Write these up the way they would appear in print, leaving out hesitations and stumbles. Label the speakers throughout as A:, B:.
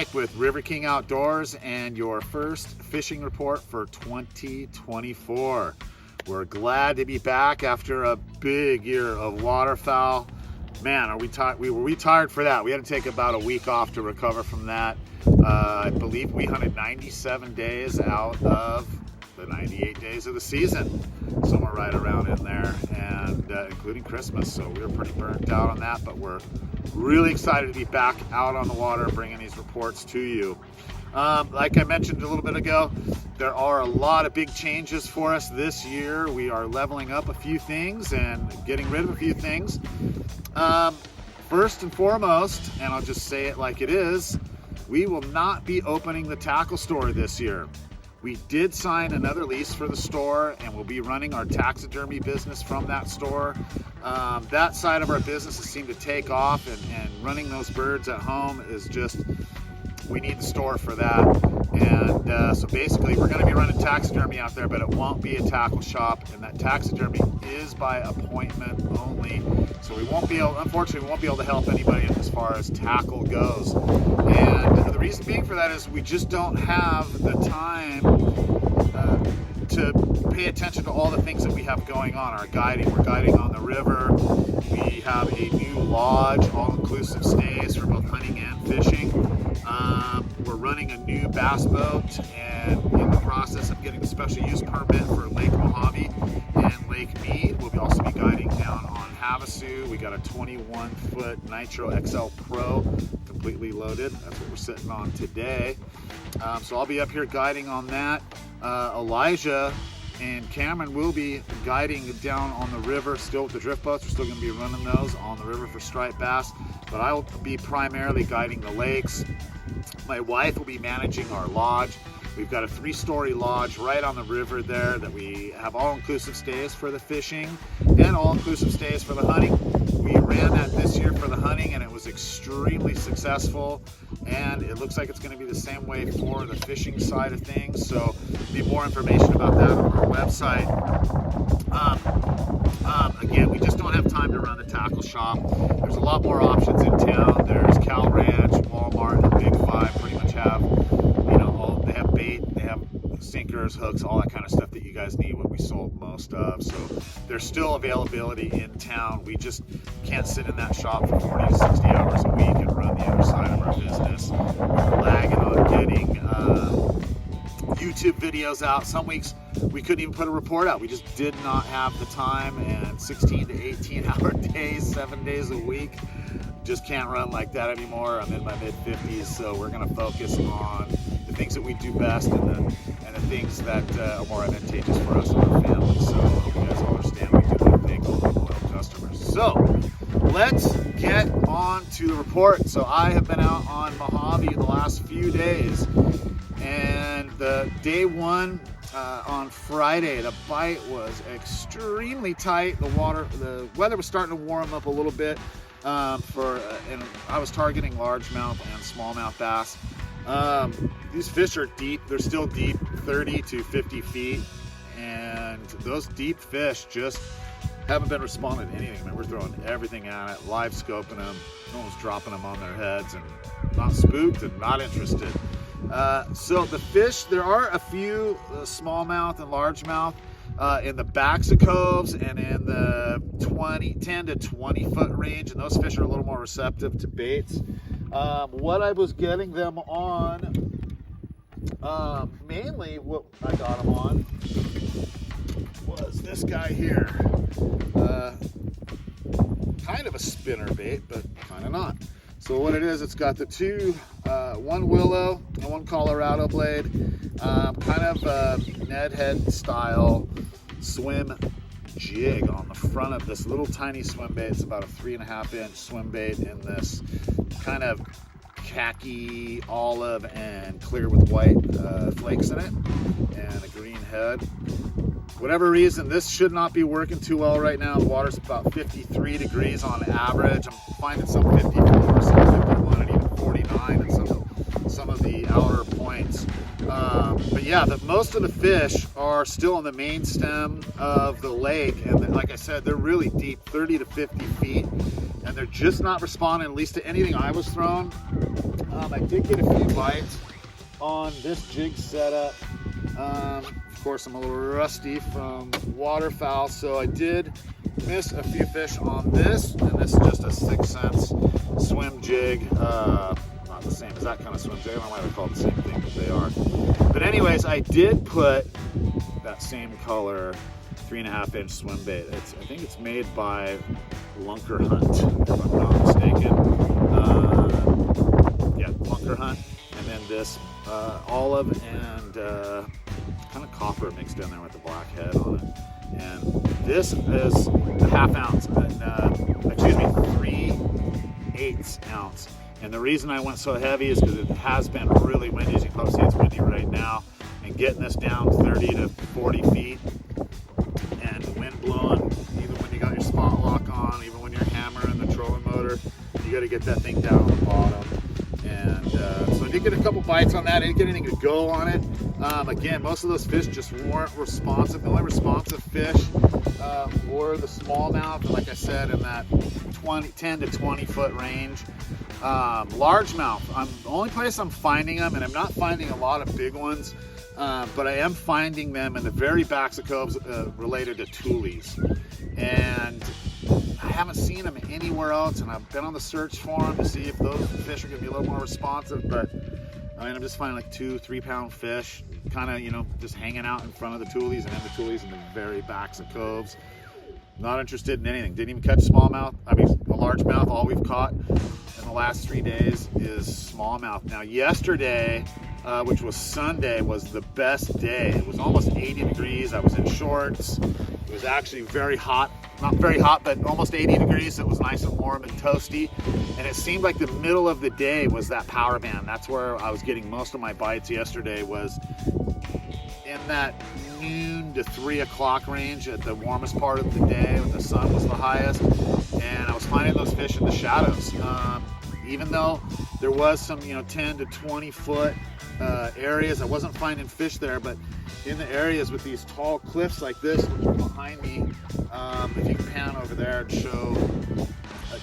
A: Mike with River King Outdoors and your first fishing report for 2024. We're glad to be back after a big year of waterfowl. Man, are we tired? Were we tired for that? We had to take about a week off to recover from that. I believe we hunted 97 days out of the 98 days of the season, somewhere right around in there, and including Christmas. So we were pretty burnt out on that, but we're really excited to be back out on the water bringing these reports to you. Like I mentioned a little bit ago, there are a lot of big changes for us this year. We are leveling up a few things and getting rid of a few things. First and foremost, and I'll just say it like it is, we will not be opening the tackle store this year. We did sign another lease for the store, and we'll be running our taxidermy business from that store. That side of our business has seemed to take off, and running those birds at home is just, we need the store for that. And so basically we're going to be running taxidermy out there, but it won't be a tackle shop, and that taxidermy is by appointment only. So we won't be able, unfortunately, we won't be able to help anybody as far as tackle goes. And the reason being for that is we just don't have the time to pay attention to all the things that we have going on. Our guiding, we're guiding on the river. We have a new lodge, all-inclusive stays for both hunting and fishing. We're running a new bass boat and in the process of getting the special use permit for Lake Mohave and Lake Mead. We'll also be guiding down on Havasu. We got a 21-foot Nitro XL Pro completely loaded. That's what we're sitting on today. So I'll be up here guiding on that. Elijah and Cameron will be guiding down on the river still with the drift boats. We're still going to be running those on the river for striped bass, but I'll be primarily guiding the lakes. My wife will be managing our lodge. We've got a 3-story lodge right on the river there that we have all-inclusive stays for the fishing and all-inclusive stays for the hunting. We ran that this year for the hunting and it was extremely successful, and it looks like it's going to be the same way for the fishing side of things. So there'll be more information about that on our website. Again, we just don't have time to run the tackle shop. There's a lot more options in town. There's Cal Ranch, Walmart, and Big Five pretty much have, you know, they have bait, they have sinkers, hooks, all that kind of stuff that you guys need, what we sold most of. So there's still availability in town. We just can't sit in that shop for 40 to 60 hours a week and run the other side of our business. We're lagging on getting YouTube videos out. Some weeks we couldn't even put a report out. We just did not have the time, and 16 to 18 hour days, 7 days a week, just can't run like that anymore. I'm in my mid-50s, so we're going to focus on the things that we do best and the things that are more advantageous for us and our family. So I hope you guys all understand we do that thing for loyal customers. So let's get on to the report. So I have been out on Mohave the last few days, and the day one on Friday, the bite was extremely tight. The weather was starting to warm up a little bit and I was targeting largemouth and smallmouth bass. These fish are deep. They're still deep, 30 to 50 feet, and those deep fish just haven't been responding to anything. I mean, we're throwing everything at it, live scoping them, almost dropping them on their heads, and not spooked and not interested. So the fish, there are a few smallmouth and largemouth in the backs of coves and in the 10 to 20 foot range, and those fish are a little more receptive to baits. What I was getting them on, mainly what I got them on was this guy here. Kind of a spinner bait, but kind of not. So what it is, it's got the two, one willow and one Colorado blade, kind of a Ned Head style swim jig on the front of this little tiny swim bait. It's about a 3.5 inch swim bait in this kind of khaki, olive, and clear with white flakes in it, and a green head. Whatever reason, this should not be working too well right now. The water's about 53 degrees on average. I'm finding some 54, some 51, and even 49 in some of the outer points. But yeah, most of the fish are still on the main stem of the lake, and like I said, they're really deep, 30 to 50 feet, and they're just not responding, at least to anything I was throwing. I did get a few bites on this jig setup. Of course, I'm a little rusty from waterfowl, so I did miss a few fish on this, and this is just a 6 cents swim jig. Not the same as that kind of swim jig. I don't know why they're called the same thing, but they are. But anyways, I did put that same color 3.5 inch swim bait. I think it's made by Lunker Hunt, if I'm not mistaken. Yeah, Lunker Hunt. And then this olive and kind of copper mixed in there with the black head on it. And this is a 1/2 ounce, excuse me, 3/8 ounce. And the reason I went so heavy is because it has been really windy. As you can probably see, it's windy right now. And getting this down 30 to 40 feet and the wind blowing, even when you got your spot lock on, even when you're hammering the trolling motor, you got to get that thing down on the bottom. And so I did get a couple bites on that. I didn't get anything to go on it. Again, most of those fish just weren't responsive. The only responsive fish were the smallmouth, like I said, in that 10 to 20 foot range. Largemouth, the only place I'm finding them, and I'm not finding a lot of big ones, but I am finding them in the very backs of coves related to tules. And I haven't seen them anywhere else, and I've been on the search for them to see if those fish are going to be a little more responsive, but I mean, I'm just finding like 2-3 pound fish kind of, you know, just hanging out in front of the tules and in the tules in the very backs of coves. Not interested in anything. Didn't even catch smallmouth. I mean, a largemouth. All we've caught in the last 3 days is smallmouth. Now, yesterday, which was Sunday, was the best day. It was almost 80 degrees. I was in shorts. It was actually very hot. Not very hot, but almost 80 degrees. So it was nice and warm and toasty. And it seemed like the middle of the day was that power band. That's where I was getting most of my bites yesterday, was in that noon to 3 o'clock range at the warmest part of the day when the sun was the highest. And I was finding those fish in the shadows. Even though there was some, 10 to 20 foot areas, I wasn't finding fish there, but in the areas with these tall cliffs like this, which are behind me, if you can pan over there and show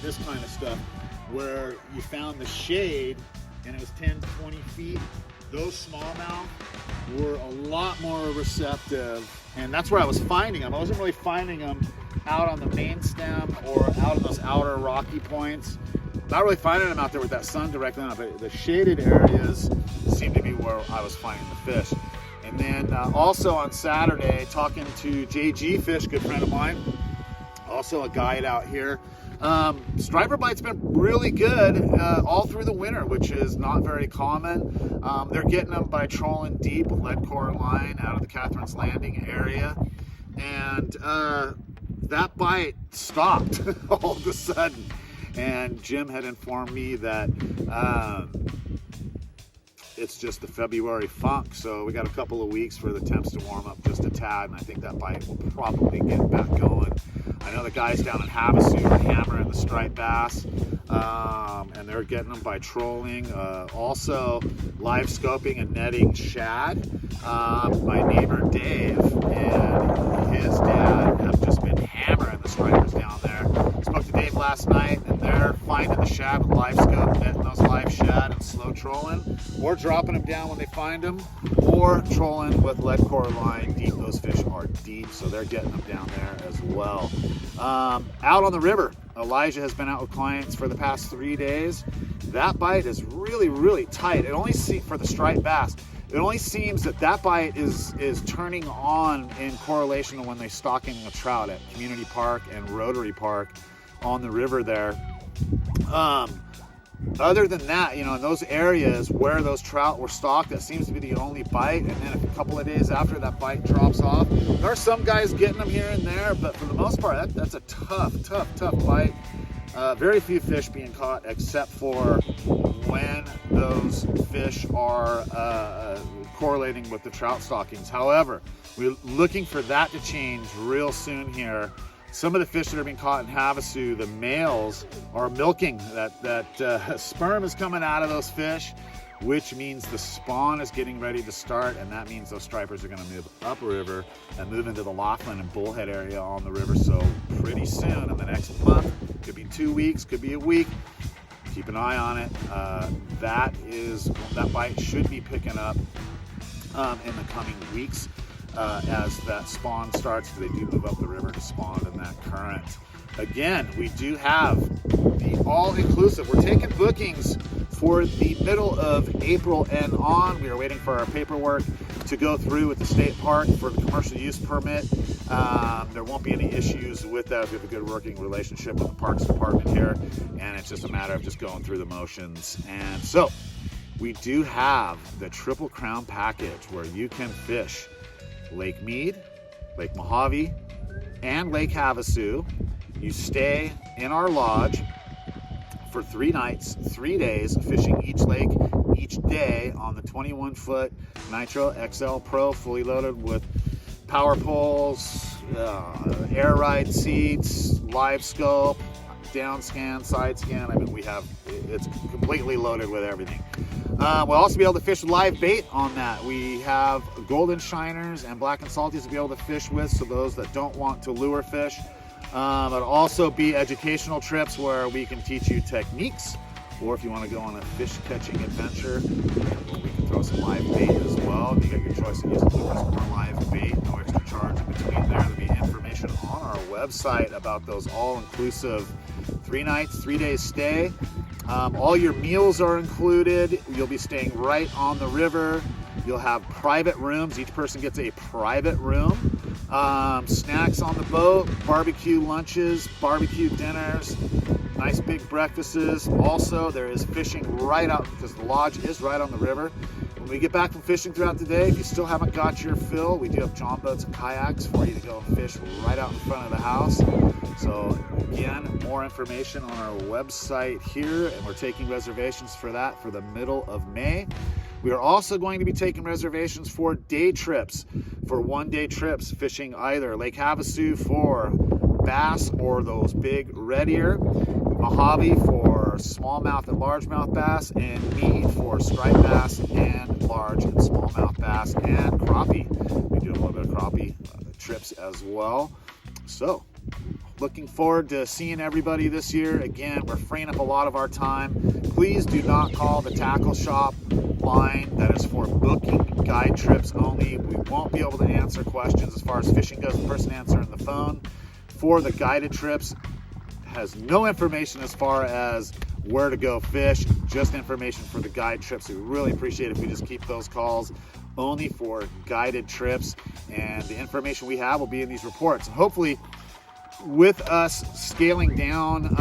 A: this kind of stuff, where you found the shade and it was 10 to 20 feet, those smallmouth were a lot more receptive, and that's where I was finding them. I wasn't really finding them out on the main stem or out on those outer rocky points. Not really finding them out there with that sun directly on it, but the shaded areas seemed to be where I was finding the fish. And then also on Saturday, talking to JG Fish, good friend of mine, also a guide out here. Striper bite's been really good all through the winter, which is not very common. They're getting them by trolling deep with lead core line out of the Catherine's Landing area. And that bite stopped all of a sudden. And Jim had informed me that it's just the February funk, so we got a couple of weeks for the temps to warm up just a tad, and I think that bite will probably get back going. I know the guys down in Havasu are hammering the striped bass, and they're getting them by trolling. Also live scoping and netting shad. My neighbor Dave and his dad have just been hammering the stripers down there. Spoke to Dave last night, and they're finding the shad with live scope, netting those live shad and slow trolling, or dropping them down when they find them, or trolling with lead core line deep. Those fish are deep, so they're getting them down there as well. Out on the river, Elijah has been out with clients for the past 3 days. That bite is really, really tight. It only for the striped bass, it only seems that bite is turning on in correlation to when they're stalking a trout at Community Park and Rotary Park on the river there. Other than that, in those areas where those trout were stalked, that seems to be the only bite. And then a couple of days after, that bite drops off. There are some guys getting them here and there, but for the most part, that's a tough bite. Very few fish being caught, except for when those fish are correlating with the trout stalkings. However, we're looking for that to change real soon here. Some of the fish that are being caught in Havasu, the males are milking. That sperm is coming out of those fish. which means the spawn is getting ready to start, and that means those stripers are going to move upriver and move into the Laughlin and Bullhead area on the river. So pretty soon, in the next month, could be 2 weeks, could be a week, keep an eye on it. That bite should be picking up in the coming weeks as that spawn starts. They do move up the river to spawn in that current. Again, we do have the all-inclusive. We're taking bookings for the middle of April and on. We are waiting for our paperwork to go through with the state park for the commercial use permit. There won't be any issues with that. We have a good working relationship with the Parks Department here, and it's just a matter of just going through the motions. And so we do have the Triple Crown package where you can fish Lake Mead, Lake Mohave, and Lake Havasu. You stay in our lodge for 3 nights, 3 days, fishing each lake each day on the 21-foot Nitro XL Pro, fully loaded with power poles, air ride seats, live scope, down scan, side scan. I mean, it's completely loaded with everything. We'll also be able to fish live bait on that. We have golden shiners and black and salties to be able to fish with, so those that don't want to lure fish. It'll also be educational trips where we can teach you techniques, or if you want to go on a fish catching adventure, we can throw some live bait as well. You get your choice of using lures or live bait, no extra charge in between there. There'll be information on our website about those all-inclusive 3 nights, 3 days stay. All your meals are included. You'll be staying right on the river. You'll have private rooms. Each person gets a private room. Snacks on the boat, barbecue lunches, barbecue dinners, nice big breakfasts. Also, there is fishing right out, because the lodge is right on the river. When we get back from fishing throughout the day, if you still haven't got your fill, we do have john boats and kayaks for you to go fish right out in front of the house. So again, more information on our website here, and we're taking reservations for that for the middle of May. We are also going to be taking reservations for day trips, for 1-day trips, fishing either Lake Havasu for bass or those big red ear, Mohave for smallmouth and largemouth bass, and Mead for striped bass and large and smallmouth bass, and crappie. We do a little bit of crappie trips as well. So looking forward to seeing everybody this year. Again, we're freeing up a lot of our time. Please do not call the tackle shop line. That is for booking guide trips only. We won't be able to answer questions as far as fishing goes. The person answering the phone for the guided trips has no information as far as where to go fish, just information for the guide trips. We really appreciate it if we just keep those calls only for guided trips, and the information we have will be in these reports. And hopefully, with us scaling down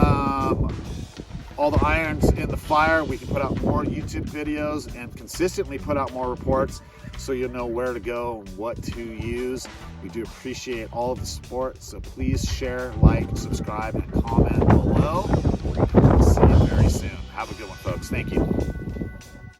A: all the irons in the fire, we can put out more YouTube videos and consistently put out more reports so you'll know where to go and what to use. We do appreciate all of the support, so please share, like, subscribe, and comment below. We'll see you very soon. Have a good one, folks. Thank you.